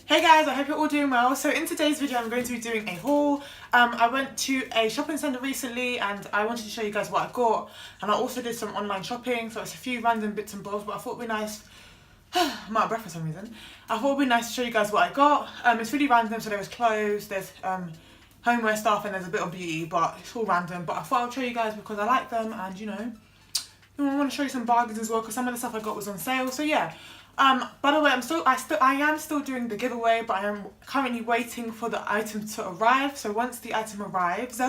Hey guys, I hope you're all doing well. So in today's video I'm going to be doing a haul. I went to a shopping centre recently and I wanted to show you guys what I got, and I also did some online shopping, so it's a few random bits and bobs, but I thought it'd be nice. I'm out of breath for some reason. I thought it'd be nice to show you guys what I got. It's really random, so there was clothes, there's homeware stuff, and there's a bit of beauty, but it's all random. But I thought I'd show you guys because I like them, and you know, I want to show you some bargains as well because some of the stuff I got was on sale. So yeah. By the way, I am still doing the giveaway, but I am currently waiting for the item to arrive. So once the item arrives,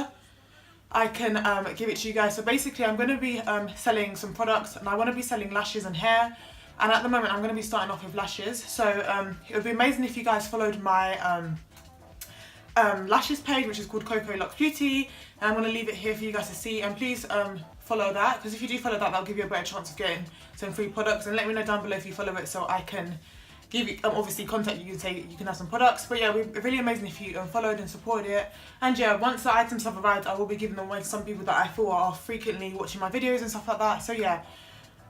I can give it to you guys. So basically, I'm going to be selling some products, and I want to be selling lashes and hair. And at the moment, I'm going to be starting off with lashes. So it would be amazing if you guys followed my lashes page, which is called Coco Lux Beauty. And I'm going to leave it here for you guys to see. And please follow that, because if you do follow that, that'll give you a better chance of getting some free products. And let me know down below if you follow it, so I can give you obviously contact you and say you can have some products. But yeah, we're really amazing if you followed and supported it. And yeah, once the items have arrived, I will be giving them away to some people that I feel are frequently watching my videos and stuff like that. So yeah,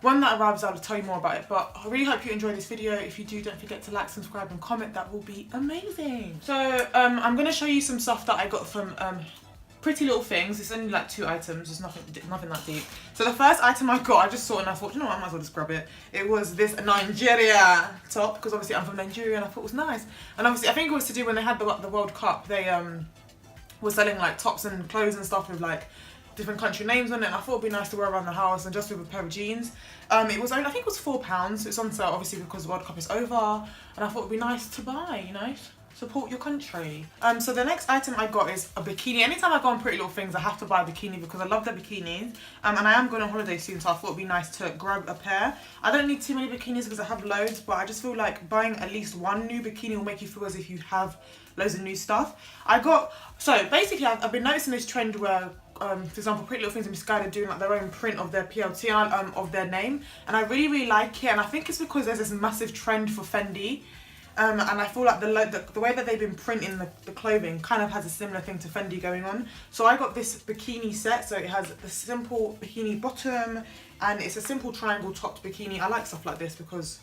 when that arrives, I'll tell you more about it. But I really hope you enjoy this video. If you do, don't forget to like, subscribe and comment. That will be amazing. So I'm going to show you some stuff that I got from Pretty Little Things. It's only like 2 items, it's nothing that deep. So the first item I got, I just saw it and I thought, you know what, I might as well just grab it. It was this Nigeria top, because obviously I'm from Nigeria and I thought it was nice. And obviously I think it was to do when they had the World Cup, they were selling like tops and clothes and stuff with like different country names on it, and I thought it'd be nice to wear around the house and just with a pair of jeans. It was only, I think it was £4. It's on sale obviously because the World Cup is over, and I thought it'd be nice to buy, you know, support your country. So the next item I got is a bikini. Anytime I go on Pretty Little Things, I have to buy a bikini because I love their bikinis. And I am going on holiday soon, so I thought it'd be nice to grab a pair. I don't need too many bikinis because I have loads, but I just feel like buying at least one new bikini will make you feel as if you have loads of new stuff. So basically I've been noticing this trend where for example, Pretty Little Things and Misguided doing like their own print of their PLT and of their name, and I really like it. And I think it's because there's this massive trend for Fendi. And I feel like the way that they've been printing the clothing kind of has a similar thing to Fendi going on. So I got this bikini set. So it has a simple bikini bottom and it's a simple triangle topped bikini. I like stuff like this because,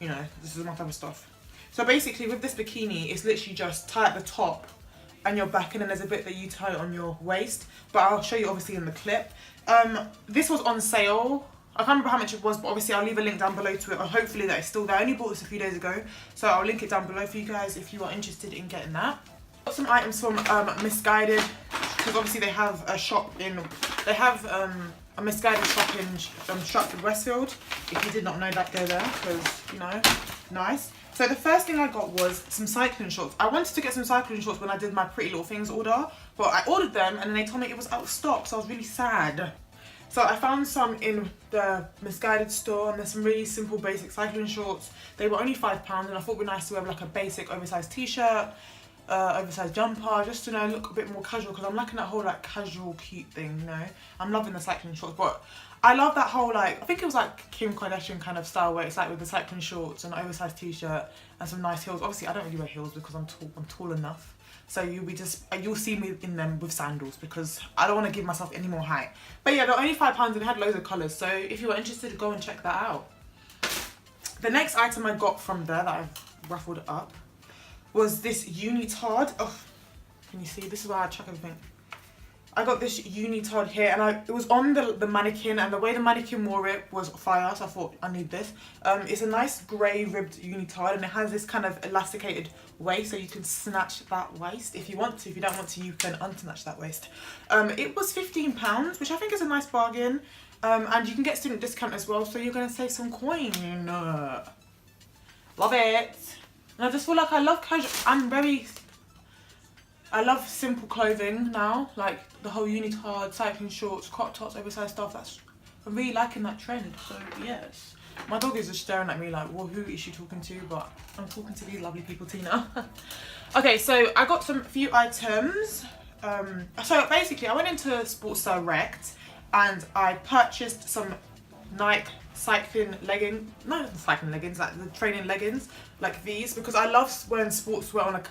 you know, this is my type of stuff. So basically with this bikini, it's literally just tie at the top and your back, and then there's a bit that you tie on your waist. But I'll show you obviously in the clip. This was on sale. I can't remember how much it was, but obviously I'll leave a link down below to it, or hopefully that it's still there. I only bought this a few days ago, so I'll link it down below for you guys if you are interested in getting that. Got some items from Misguided, because obviously they have a shop in, they have a Misguided shop in Stratford Westfield. If you did not know that, go there, because, you know, nice. So the first thing I got was some cycling shorts. I wanted to get some cycling shorts when I did my Pretty Little Things order, but I ordered them and then they told me it was out of stock, so I was really sad. So I found some in the Misguided store, and there's some really simple basic cycling shorts. They were only £5, and I thought it'd be nice to wear like a basic oversized t-shirt, oversized jumper, just to, you know, look a bit more casual, because I'm liking that whole like casual cute thing, you know. I'm loving the cycling shorts, but I love that whole like, I think it was like Kim Kardashian kind of style where it's like with the cycling shorts and an oversized t-shirt and some nice heels. Obviously I don't really wear heels because I'm tall enough. So you'll see me in them with sandals because I don't want to give myself any more height. But yeah, they're only £5 and they had loads of colours. So if you are interested, go and check that out. The next item I got from there that I've ruffled up was this Unitard. Oh, can you see? This is where I chuck everything. I got this Unitard here, and it was on the mannequin, and the way the mannequin wore it was fire, so I thought I need this. It's a nice grey ribbed Unitard, and it has this kind of elasticated waist, so you can snatch that waist if you want to. If you don't want to, you can unsnatch that waist. It was £15, which I think is a nice bargain, and you can get student discount as well, so you're going to save some coin. Love it. And I just feel like I love casual. I love simple clothing now, like the whole unitard, cycling shorts, crop tops, oversized stuff. I'm really liking that trend, so yes. My dog is just staring at me like, well, who is she talking to? But I'm talking to these lovely people, Tina. Okay, so I got some few items. So basically, I went into Sports Direct and I purchased some Nike cycling leggings, like the training leggings, like these, because I love wearing sportswear on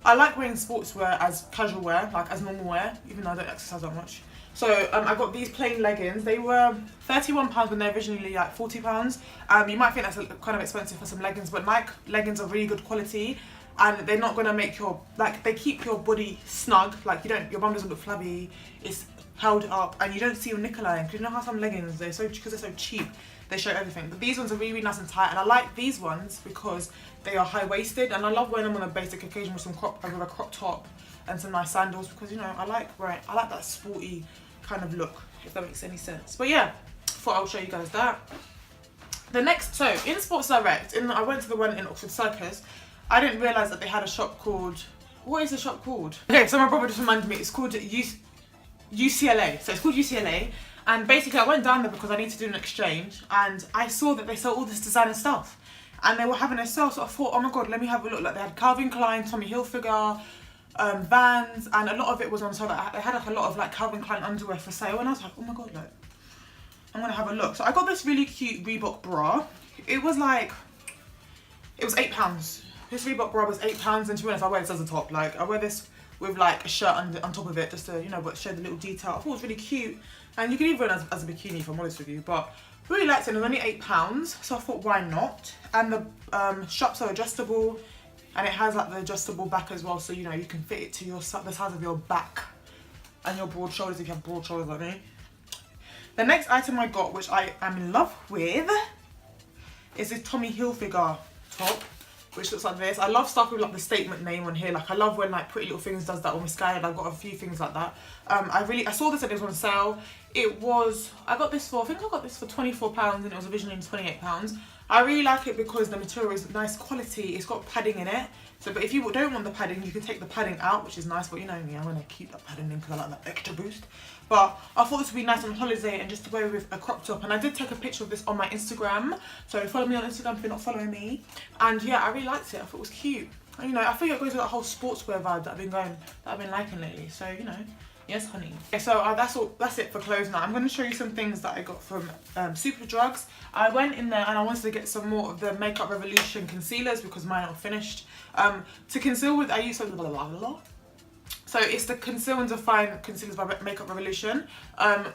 I like wearing sportswear as casual wear, like as normal wear, even though I don't exercise that much. So I got these plain leggings. They were £31 when they're originally like £40. You might think that's kind of expensive for some leggings, but Nike leggings are really good quality, and they're not gonna make your, like, they keep your body snug. Like, your bum doesn't look flabby. It's held up, and you don't see your neckline. Because you know how some leggings, because they're so cheap, they show everything. But these ones are really, really nice and tight, and I like these ones because they are high-waisted, and I love wearing them on a basic occasion with with a crop top and some nice sandals, because I like that sporty kind of look, if that makes any sense. But yeah, thought I'll show you guys that. The next, so in Sports Direct, I went to the one in Oxford Circus. I didn't realise that they had a shop called, what is the shop called? Okay, so my brother just reminded me, it's called UCLA. So it's called UCLA, and basically I went down there because I need to do an exchange, and I saw that they sell all this designer stuff, and they were having a sale, so I thought, oh my god, let me have a look. Like, they had Calvin Klein, Tommy Hilfiger, Vans, and a lot of it was on sale. They had like a lot of like Calvin Klein underwear for sale, and I was like, oh my god, like, I'm gonna have a look. So I got this really cute Reebok bra. It was £8. This Reebok bra was £8, and to be honest, I wear this as a top. Like, I wear this with like a shirt on top of it, just to, but show the little detail. I thought it was really cute, and you can even wear it as a bikini, if I'm honest with you, but really liked it. It was only £8, so I thought, why not? And the straps are adjustable, and it has like the adjustable back as well, so you can fit it to the size of your back and your broad shoulders if you have broad shoulders like me. The next item I got, which I am in love with, is this Tommy Hilfiger top, which looks like this. I love stuff with like the statement name on here. Like, I love when like Pretty Little Things does that on Miss Sky, and I've got a few things like that. I saw this and it was on sale. I got this for £24, and it was originally £28. I really like it because the material is nice quality. It's got padding in it. So, but if you don't want the padding, you can take the padding out, which is nice. But you know me, I'm gonna keep that padding in because I like that extra boost. But I thought this would be nice on holiday and just to wear with a crop top. And I did take a picture of this on my Instagram. So follow me on Instagram if you're not following me. And yeah, I really liked it. I thought it was cute. And, I feel like it goes with that whole sportswear vibe that I've been liking lately. So yes, honey. Okay, so that's it for clothes now. I'm going to show you some things that I got from Superdrugs. I went in there and I wanted to get some more of the Makeup Revolution concealers because mine are finished. To conceal with, I use some blah, blah, blah, blah. So it's the Conceal and Define Concealers by Makeup Revolution.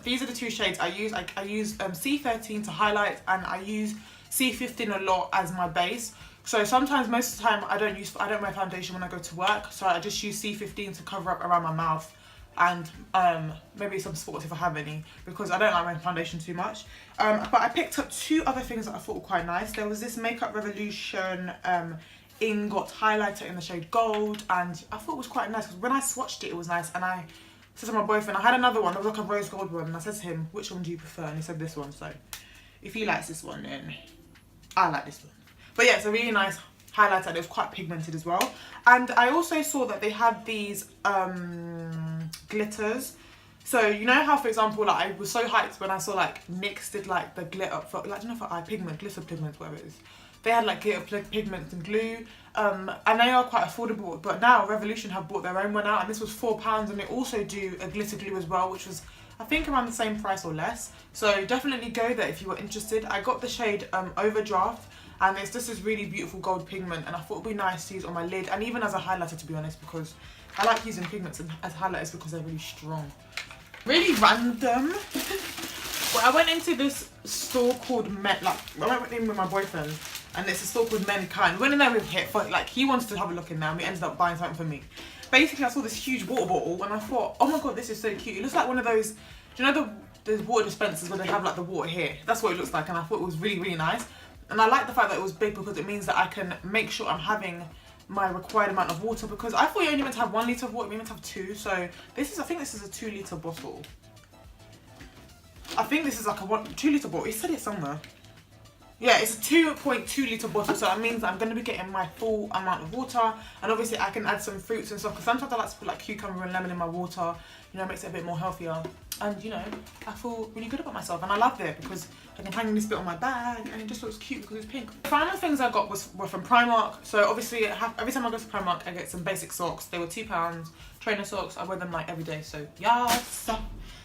These are the two shades I use. I use C13 to highlight, and I use C15 a lot as my base. So sometimes, most of the time, I don't wear foundation when I go to work. So I just use C15 to cover up around my mouth, and maybe some spots if I have any, because I don't like wearing foundation too much. But I picked up two other things that I thought were quite nice. There was this Makeup Revolution ingot highlighter in the shade Gold, and I thought it was quite nice because when I swatched it, it was nice. And I said to my boyfriend, I had another one, there was like a rose gold one, and I said to him, which one do you prefer? And he said this one. So if he likes this one, then I like this one. But yeah, it's a really nice highlighter, and it was quite pigmented as well. And I also saw that they had these glitters. So you know how, for example, like, I was so hyped when I saw like NYX did like the glitter for, like, I don't know, for eye pigment, glitter pigment, whatever it is. They had like glitter pigments and glue, and they are quite affordable. But now Revolution have bought their own one out, and this was £4, and they also do a glitter glue as well, which was, I think, around the same price or less. So definitely go there if you were interested. I got the shade Overdraft, and it's just this really beautiful gold pigment, and I thought it would be nice to use on my lid and even as a highlighter, to be honest, because I like using pigments as highlighters because they're really strong. Really random. Well, I went into this store called Medlock. I went in with my boyfriend, and it's a store called Mankind. We went in there with him, but like, he wanted to have a look in there, and we ended up buying something for me. Basically, I saw this huge water bottle, and I thought, oh my god, this is so cute. It looks like one of those, do you know the water dispensers where they have like the water here? That's what it looks like, and I thought it was really, really nice. And I like the fact that it was big because it means that I can make sure I'm having my required amount of water, because I thought you only meant to have 1 litre of water, you meant to have 2. So this is, I think this is a 2 litre bottle. I think this is like a 2 litre bottle. It said it somewhere. Yeah, it's a 2.2 litre bottle, so that means that I'm going to be getting my full amount of water. And obviously I can add some fruits and stuff, because sometimes I like to put like cucumber and lemon in my water, it makes it a bit more healthier. And I feel really good about myself, and I love it because I can hang this bit on my bag, and it just looks cute because it's pink. The final things I got were from Primark. So obviously every time I go to Primark, I get some basic socks. They were £2, trainer socks. I wear them like every day, so yes.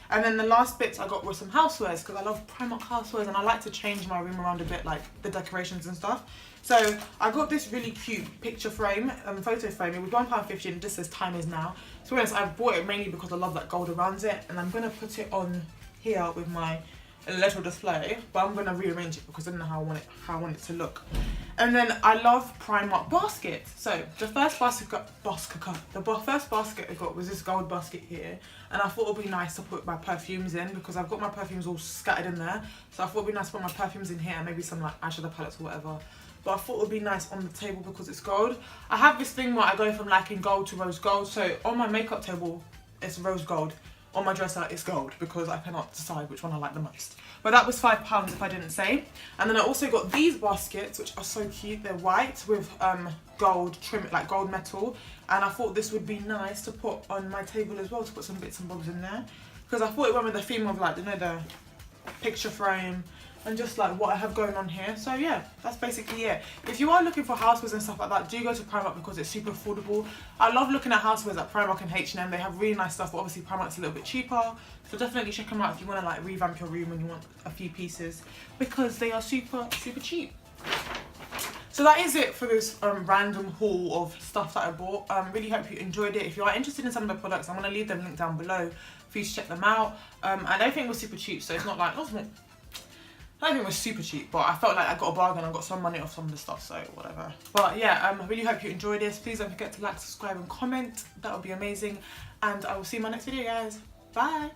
And then the last bits I got were some housewares, because I love Primark housewares, and I like to change my room around a bit, like the decorations and stuff. So I got this really cute picture frame, photo frame. It was £1.50 and it just says time is now. To be honest, I bought it mainly because I love that gold around it, and I'm gonna put it on here with my little display, but I'm gonna rearrange it because I don't know how I want it to look. And then I love Primark baskets. So the first basket I got was this gold basket here, and I thought it'd be nice to put my perfumes in because I've got my perfumes all scattered in there. So I thought it'd be nice to put my perfumes in here and maybe some like eyeshadow palettes or whatever. But I thought it would be nice on the table because it's gold. I have this thing where I go from liking gold to rose gold. So on my makeup table, it's rose gold. On my dresser, it's gold because I cannot decide which one I like the most. But that was £5 if I didn't say. And then I also got these baskets, which are so cute. They're white with gold trim, like gold metal. And I thought this would be nice to put on my table as well, to put some bits and bobs in there. Because I thought it went with the theme of like, you know, the picture frame and just like what I have going on here. So yeah, that's basically it. If you are looking for housewares and stuff like that, do go to Primark because it's super affordable. I love looking at housewares at Primark and H&M. They have really nice stuff, but obviously Primark's a little bit cheaper. So definitely check them out if you want to like revamp your room and you want a few pieces, because they are super cheap. So that is it for this random haul of stuff that I bought. Really hope you enjoyed it. If you are interested in some of the products, I'm going to leave them linked down below for you to check them out. And everything was super cheap, so it's not like, I don't think it was super cheap, but I felt like I got a bargain. I got some money off some of the stuff, so whatever. But yeah, I really hope you enjoyed this. Please don't forget to like, subscribe and comment. That would be amazing. And I will see you in my next video, guys. Bye.